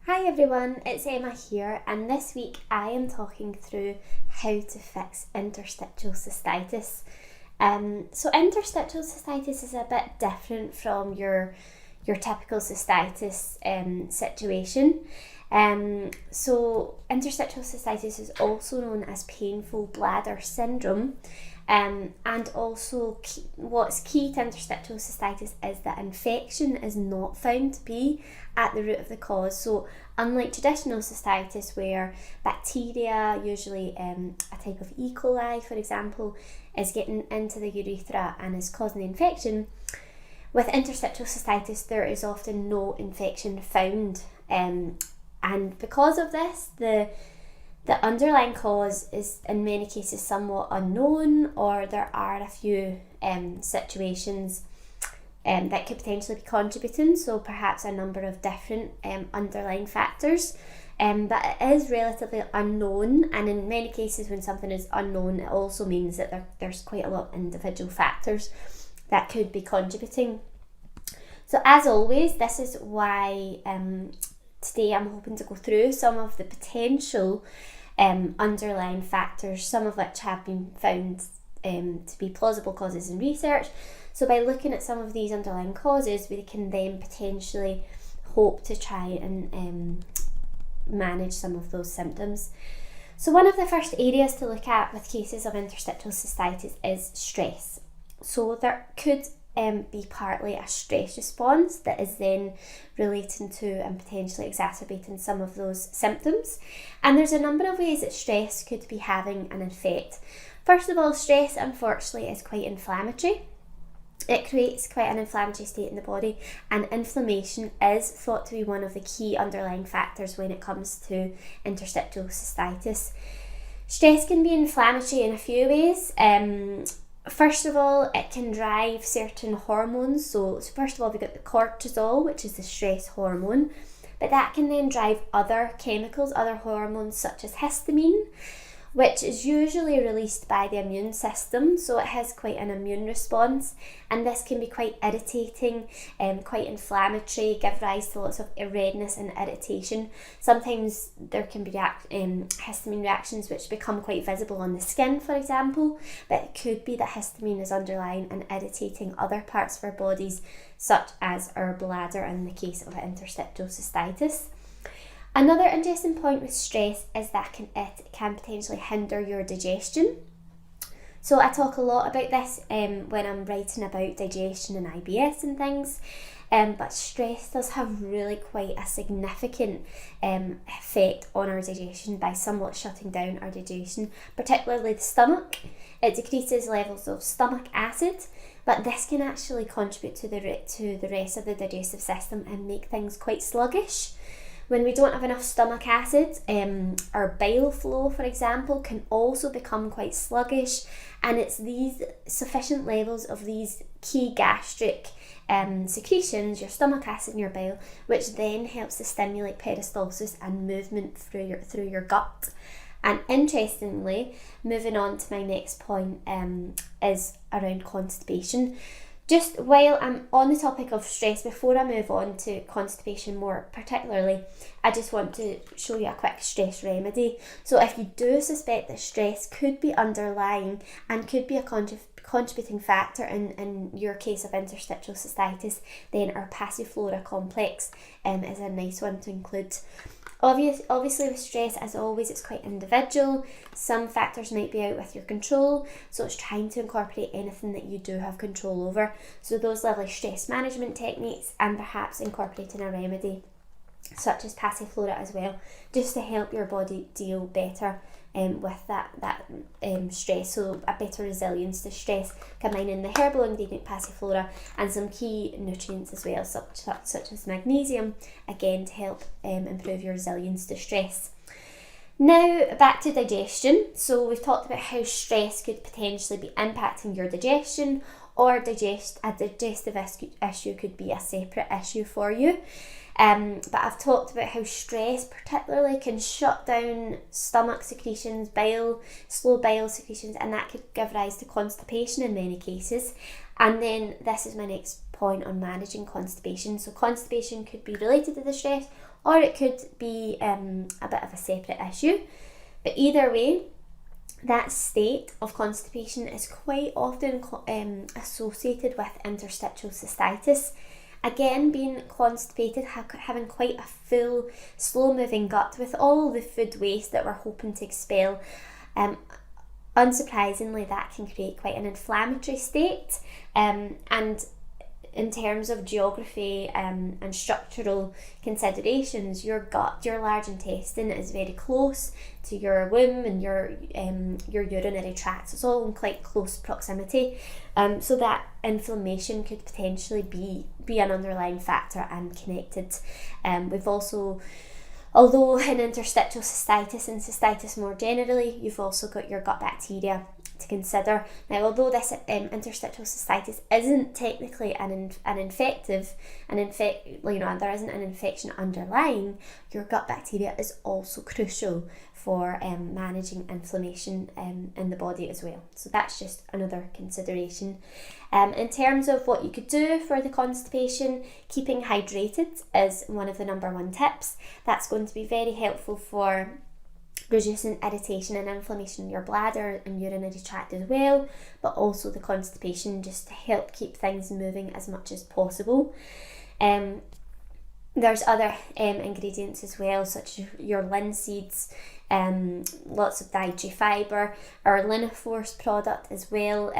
Hi everyone, it's Emma here, and this week I am talking through how to fix interstitial cystitis. So interstitial cystitis is a bit different from your typical cystitis situation. So interstitial cystitis is also known as painful bladder syndrome. And also what's key to interstitial cystitis is that infection is not found to be at the root of the cause. So unlike traditional cystitis where bacteria, usually a type of E. coli for example, is getting into the urethra and is causing the infection, with interstitial cystitis there is often no infection found, and because of this the underlying cause is in many cases somewhat unknown, or there are a few situations that could potentially be contributing, so perhaps a number of different underlying factors, but it is relatively unknown, and in many cases when something is unknown it also means that there's quite a lot of individual factors that could be contributing. So as always, this is why today I'm hoping to go through some of the potential underlying factors, some of which have been found to be plausible causes in research. So by looking at some of these underlying causes, we can then potentially hope to try and manage some of those symptoms. So one of the first areas to look at with cases of interstitial cystitis is stress. So there could be partly a stress response that is then relating to and potentially exacerbating some of those symptoms. And there's a number of ways that stress could be having an effect. First of all, stress unfortunately is quite inflammatory. It creates quite an inflammatory state in the body, and inflammation is thought to be one of the key underlying factors when it comes to interstitial cystitis. Stress can be inflammatory in a few ways. First of all, it can drive certain hormones. So first of all, we've got the cortisol, which is the stress hormone, but that can then drive other chemicals, other hormones such as histamine, which is usually released by the immune system. So it has quite an immune response, and this can be quite irritating, quite inflammatory, give rise to lots of redness and irritation. Sometimes there can be histamine reactions which become quite visible on the skin, for example, but it could be that histamine is underlying and irritating other parts of our bodies, such as our bladder in the case of interstitial cystitis. Another interesting point with stress is that it can potentially hinder your digestion. So I talk a lot about this when I'm writing about digestion and IBS and things, but stress does have really quite a significant effect on our digestion by somewhat shutting down our digestion, particularly the stomach. It decreases levels of stomach acid, but this can actually contribute to the rest of the digestive system and make things quite sluggish. When we don't have enough stomach acid, our bile flow, for example, can also become quite sluggish, and it's these sufficient levels of these key gastric secretions, your stomach acid and your bile, which then helps to stimulate peristalsis and movement through your gut. And interestingly, moving on to my next point is around constipation. Just while I'm on the topic of stress, before I move on to constipation more particularly, I just want to show you a quick stress remedy. So if you do suspect that stress could be underlying and could be a contributing factor in your case of interstitial cystitis, then our passiflora complex is a nice one to include. Obviously with stress, as always, it's quite individual. Some factors might be out with your control, so it's trying to incorporate anything that you do have control over. So those lovely stress management techniques, and perhaps incorporating a remedy such as passiflora as well, just to help your body deal better with that stress, so a better resilience to stress, combining the herbal ingredient passiflora and some key nutrients as well, such as magnesium, again to help improve your resilience to stress. Now back to digestion. So we've talked about how stress could potentially be impacting your digestion, or a digestive issue could be a separate issue for you. But I've talked about how stress particularly can shut down stomach secretions, slow bile secretions, and that could give rise to constipation in many cases. And then this is my next point on managing constipation. So constipation could be related to the stress, or it could be a bit of a separate issue. But either way, that state of constipation is quite often associated with interstitial cystitis. Again, being constipated, having quite a full, slow-moving gut with all the food waste that we're hoping to expel, unsurprisingly, that can create quite an inflammatory state. And in terms of geography and structural considerations, your gut, your large intestine, is very close to your womb and your urinary tract. So it's all in quite close proximity. So that inflammation could potentially be an underlying factor and connected. We've also, although in interstitial cystitis and cystitis more generally, you've also got your gut bacteria to consider. Now, although this interstitial cystitis isn't technically there isn't an infection underlying, your gut bacteria is also crucial for managing inflammation in the body as well. So that's just another consideration. In terms of what you could do for the constipation, keeping hydrated is one of the number one tips. That's going to be very helpful for reducing irritation and inflammation in your bladder and urinary tract as well, but also the constipation, just to help keep things moving as much as possible. There's other ingredients as well, such as your linseeds, lots of dietary fibre. Our Linoforce product as well,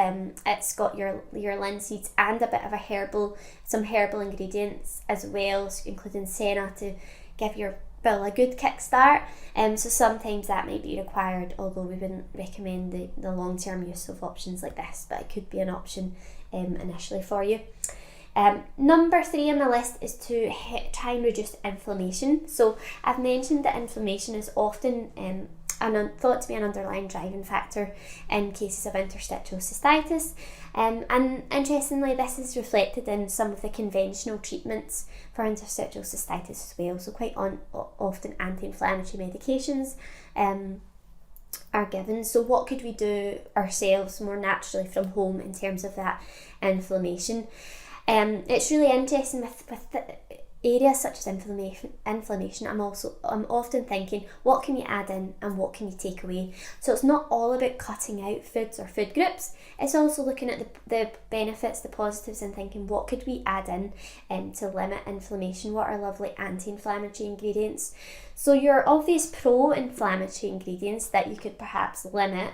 it's got your linseeds and a bit of some herbal ingredients as well, including senna, to give your bill a good kickstart. So sometimes that might be required, although we wouldn't recommend the long-term use of options like this, but it could be an option initially for you. Number 3 on the list is to try and reduce inflammation. So I've mentioned that inflammation is often thought to be an underlying driving factor in cases of interstitial cystitis. And interestingly, this is reflected in some of the conventional treatments for interstitial cystitis as well. So quite often anti-inflammatory medications are given. So what could we do ourselves more naturally from home in terms of that inflammation? It's really interesting with areas such as inflammation. I'm often thinking, what can you add in and what can you take away? So it's not all about cutting out foods or food groups. It's also looking at the benefits, the positives, and thinking, what could we add in to limit inflammation? What are lovely anti-inflammatory ingredients? So your obvious pro-inflammatory ingredients that you could perhaps limit,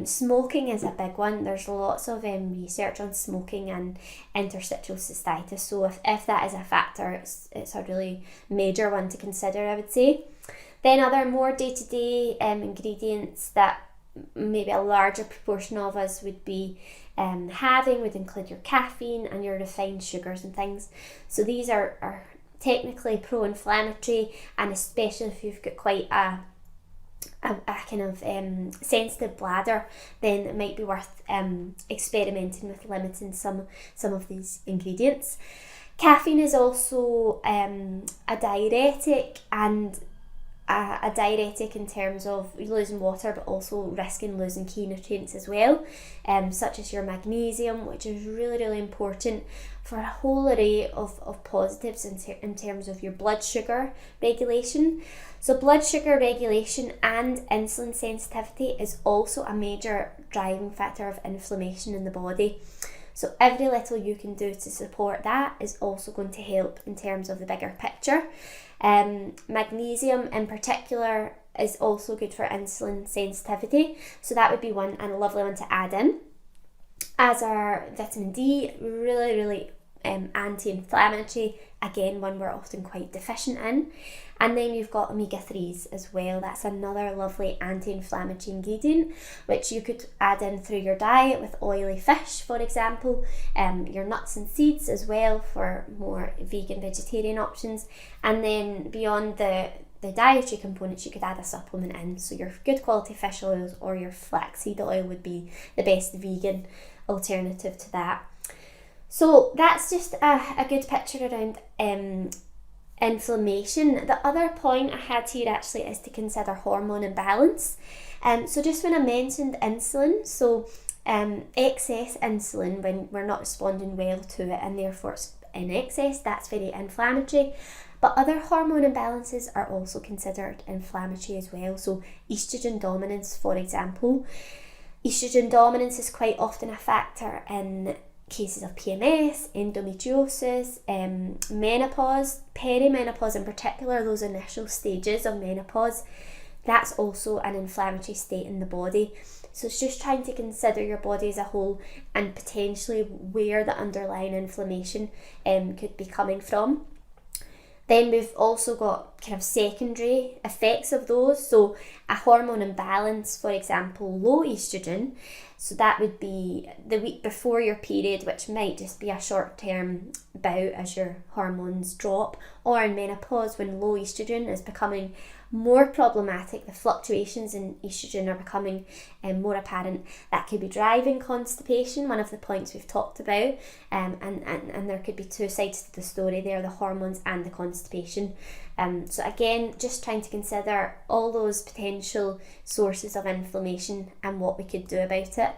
smoking is a big one. There's lots of research on smoking and interstitial cystitis. So if that is a factor, it's a really major one to consider, I would say. Then other more day-to-day ingredients that maybe a larger proportion of us would be would include your caffeine and your refined sugars and things. So these are technically pro-inflammatory, and especially if you've got quite a kind of sensitive bladder, then it might be worth experimenting with limiting some of these ingredients. Caffeine is also a diuretic, and a diuretic in terms of losing water, but also risking losing key nutrients as well, such as your magnesium, which is really, really important for a whole array of positives in terms of your blood sugar regulation. So blood sugar regulation and insulin sensitivity is also a major driving factor of inflammation in the body. So every little you can do to support that is also going to help in terms of the bigger picture. Magnesium in particular is also good for insulin sensitivity, so that would be one, and a lovely one to add in. As our vitamin D, really, really anti-inflammatory, again one we're often quite deficient in. And then you've got omega-3s as well. That's another lovely anti-inflammatory ingredient, which you could add in through your diet with oily fish, for example, your nuts and seeds as well for more vegan, vegetarian options. And then beyond the dietary components, you could add a supplement in. So your good quality fish oils or your flaxseed oil would be the best vegan alternative to that. So that's just a good picture around inflammation. The other point I had here actually is to consider hormone imbalance. So just when I mentioned insulin, so excess insulin, when we're not responding well to it and therefore it's in excess, that's very inflammatory. But other hormone imbalances are also considered inflammatory as well. So estrogen dominance, for example. Estrogen dominance is quite often a factor in cases of PMS, endometriosis, menopause, perimenopause in particular, those initial stages of menopause. That's also an inflammatory state in the body. So it's just trying to consider your body as a whole and potentially where the underlying inflammation could be coming from. Then we've also got kind of secondary effects of those. So a hormone imbalance, for example, low estrogen. So that would be the week before your period, which might just be a short-term bout as your hormones drop, or in menopause when low estrogen is becoming more problematic, the fluctuations in estrogen are becoming more apparent. That could be driving constipation, one of the points we've talked about, and there could be two sides to the story there, the hormones and the constipation. So again, just trying to consider all those potential sources of inflammation and what we could do about it.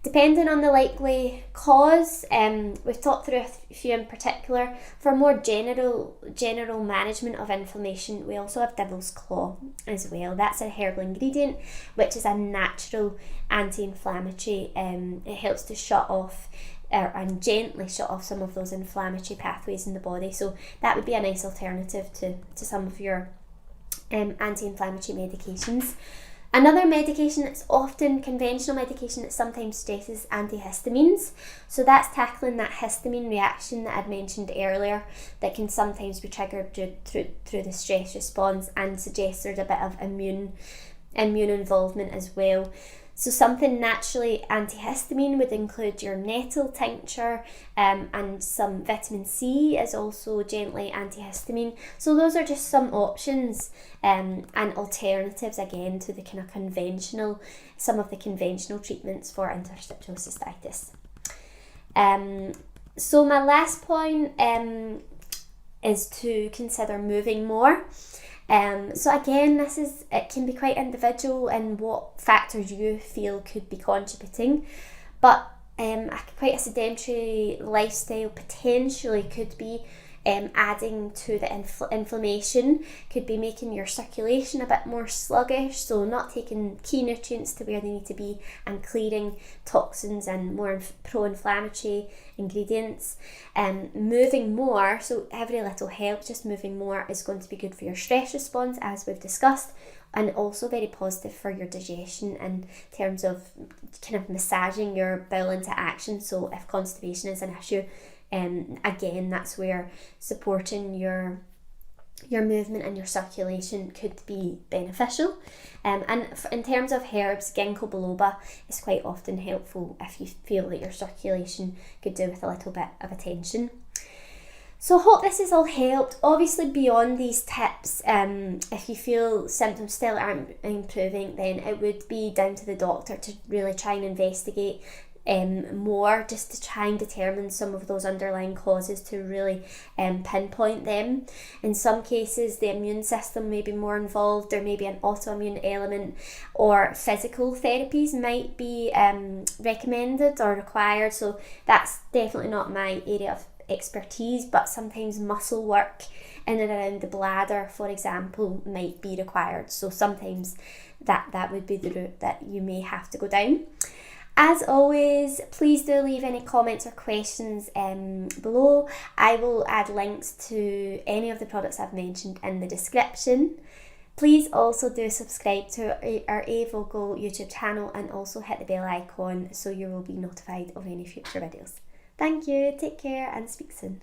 Depending on the likely cause, we've talked through a few in particular. For more general management of inflammation, we also have devil's claw as well. That's a herbal ingredient, which is a natural anti-inflammatory. It helps to shut off and gently shut off some of those inflammatory pathways in the body. So that would be a nice alternative to some of your anti-inflammatory medications. Another medication that's often conventional medication that sometimes stresses antihistamines. So that's tackling that histamine reaction that I'd mentioned earlier that can sometimes be triggered through the stress response and suggests there's a bit of immune involvement as well. So something naturally antihistamine would include your nettle tincture, and some vitamin C is also gently antihistamine. So those are just some options and alternatives again to the kind of some of the conventional treatments for interstitial cystitis. So my last point is to consider moving more. So again, it can be quite individual in what factors you feel could be contributing, but quite a sedentary lifestyle potentially could be adding to the inflammation, could be making your circulation a bit more sluggish, so not taking key nutrients to where they need to be and clearing toxins and more pro-inflammatory ingredients. Moving more, so every little helps, just moving more is going to be good for your stress response as we've discussed, and also very positive for your digestion in terms of kind of massaging your bowel into action. So if constipation is an issue, again, that's where supporting your movement and your circulation could be beneficial. And in terms of herbs, ginkgo biloba is quite often helpful if you feel that your circulation could do with a little bit of attention. So I hope this has all helped. Obviously beyond these tips, if you feel symptoms still aren't improving, then it would be down to the doctor to really try and investigate more, just to try and determine some of those underlying causes to really pinpoint them. In some cases the immune system may be more involved, there may be an autoimmune element, or physical therapies might be recommended or required. So that's definitely not my area of expertise, but sometimes muscle work in and around the bladder, for example, might be required. So sometimes that would be the route that you may have to go down. As always, please do leave any comments or questions below. I will add links to any of the products I've mentioned in the description. Please also do subscribe to our Avogo YouTube channel and also hit the bell icon so you will be notified of any future videos. Thank you, take care and speak soon.